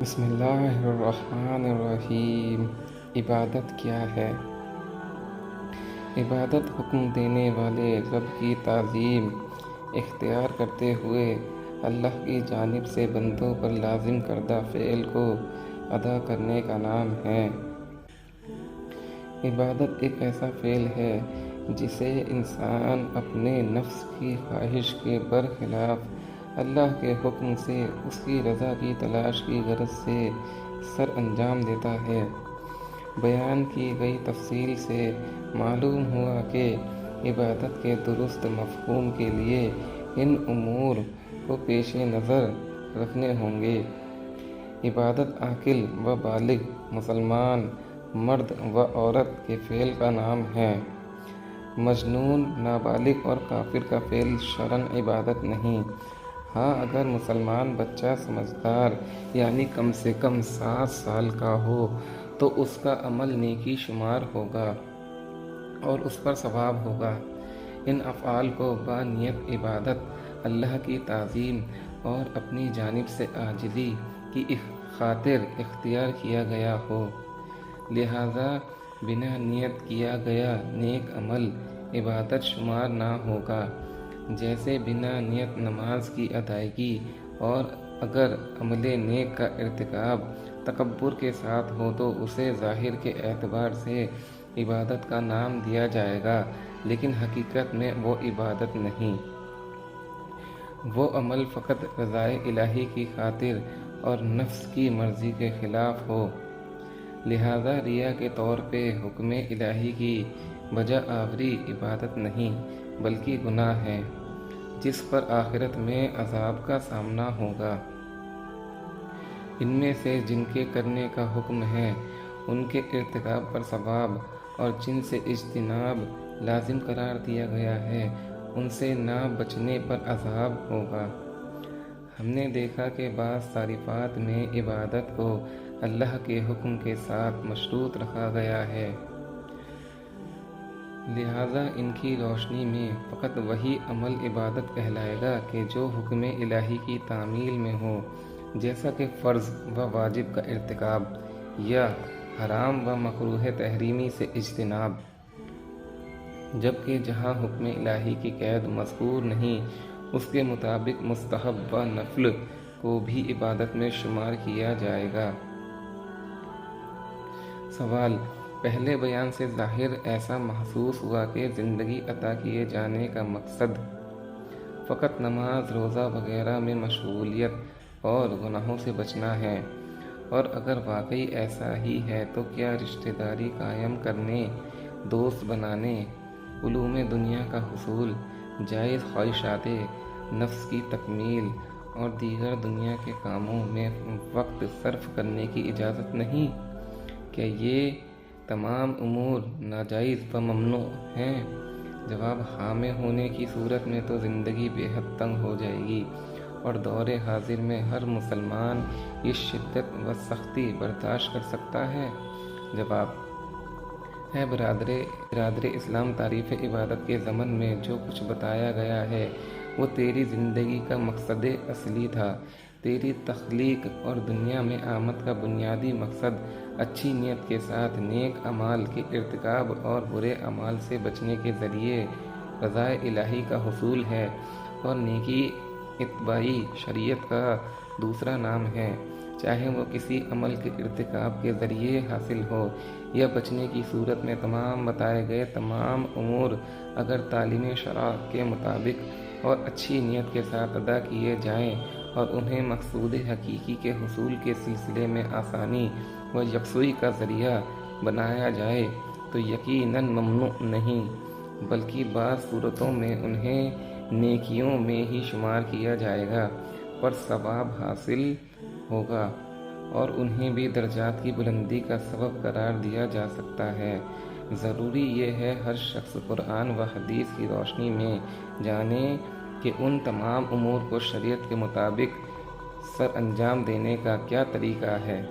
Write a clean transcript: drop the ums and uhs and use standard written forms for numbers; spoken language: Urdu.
بسم اللہ الرحمن الرحیم۔ عبادت کیا ہے؟ عبادت حکم دینے والے رب کی تعظیم اختیار کرتے ہوئے اللہ کی جانب سے بندوں پر لازم کردہ فعل کو ادا کرنے کا نام ہے۔ عبادت ایک ایسا فعل ہے جسے انسان اپنے نفس کی خواہش کے برخلاف اللہ کے حکم سے اس کی رضا کی تلاش کی غرض سے سر انجام دیتا ہے۔ بیان کی گئی تفصیل سے معلوم ہوا کہ عبادت کے درست مفہوم کے لیے ان امور کو پیش نظر رکھنے ہوں گے۔ عبادت عاقل و بالغ مسلمان مرد و عورت کے فعل کا نام ہے۔ مجنون، نابالغ اور کافر کا فعل شرعاً عبادت نہیں۔ ہاں، اگر مسلمان بچہ سمجھدار یعنی کم سے کم 7 سال کا ہو تو اس کا عمل نیکی شمار ہوگا اور اس پر ثواب ہوگا۔ ان افعال کو بنیت عبادت اللہ کی تعظیم اور اپنی جانب سے عاجزی کی خاطر اختیار کیا گیا ہو، لہذا بنا نیت کیا گیا نیک عمل عبادت شمار نہ ہوگا۔ جیسے بنا نیت نماز کی ادائیگی، اور اگر عمل نیک کا ارتکاب تکبر کے ساتھ ہو تو اسے ظاہر کے اعتبار سے عبادت کا نام دیا جائے گا، لیکن حقیقت میں وہ عبادت نہیں۔ وہ عمل فقط رضائے الہی کی خاطر اور نفس کی مرضی کے خلاف ہو، لہذا ریا کے طور پہ حکم الہی کی بجا آوری عبادت نہیں بلکہ گناہ ہے، جس پر آخرت میں عذاب کا سامنا ہوگا۔ ان میں سے جن کے کرنے کا حکم ہے ان کے ارتکاب پر ثواب، اور جن سے اجتناب لازم قرار دیا گیا ہے ان سے نہ بچنے پر عذاب ہوگا۔ ہم نے دیکھا کہ بعض تعریفات میں عبادت کو اللہ کے حکم کے ساتھ مشروط رکھا گیا ہے، لہذا ان کی روشنی میں فقط وہی عمل عبادت کہلائے گا کہ جو حکم الہی کی تعمیل میں ہو، جیسا کہ فرض و واجب کا ارتکاب یا حرام و مکروہ تحریمی سے اجتناب۔ جبکہ جہاں حکم الہی کی قید مذکور نہیں، اس کے مطابق مستحب و نفل کو بھی عبادت میں شمار کیا جائے گا۔ سوال: پہلے بیان سے ظاہر ایسا محسوس ہوا کہ زندگی عطا کیے جانے کا مقصد فقط نماز، روزہ وغیرہ میں مشغولیت اور گناہوں سے بچنا ہے، اور اگر واقعی ایسا ہی ہے تو کیا رشتہ داری قائم کرنے، دوست بنانے، علوم دنیا کا حصول، جائز خواہشات نفس کی تکمیل اور دیگر دنیا کے کاموں میں وقت صرف کرنے کی اجازت نہیں؟ کیا یہ تمام امور ناجائز و ممنوع ہیں؟ جواب: ہاں میں ہونے کی صورت میں تو زندگی بے حد تنگ ہو جائے گی، اور دور حاضر میں ہر مسلمان یہ شدت و سختی برداشت کر سکتا ہے؟ جواب: ہے برادر اسلام، تعریف عبادت کے ضمن میں جو کچھ بتایا گیا ہے وہ تیری زندگی کا مقصد اصلی تھا۔ تیری تخلیق اور دنیا میں آمد کا بنیادی مقصد اچھی نیت کے ساتھ نیک اعمال کے ارتکاب اور برے اعمال سے بچنے کے ذریعے رضا الہی کا حصول ہے، اور نیکی اتباعی شریعت کا دوسرا نام ہے، چاہے وہ کسی عمل کے ارتکاب کے ذریعے حاصل ہو یا بچنے کی صورت میں۔ تمام بتائے گئے تمام امور اگر تعلیم شرع کے مطابق اور اچھی نیت کے ساتھ ادا کیے جائیں اور انہیں مقصود حقیقی کے حصول کے سلسلے میں آسانی و یکسوئی کا ذریعہ بنایا جائے تو یقیناً ممنوع نہیں، بلکہ بعض صورتوں میں انہیں نیکیوں میں ہی شمار کیا جائے گا، پر ثواب حاصل ہوگا، اور انہیں بھی درجات کی بلندی کا سبب قرار دیا جا سکتا ہے۔ ضروری یہ ہے ہر شخص قرآن و حدیث کی روشنی میں جانے کہ ان تمام امور کو شریعت کے مطابق سر انجام دینے کا کیا طریقہ ہے۔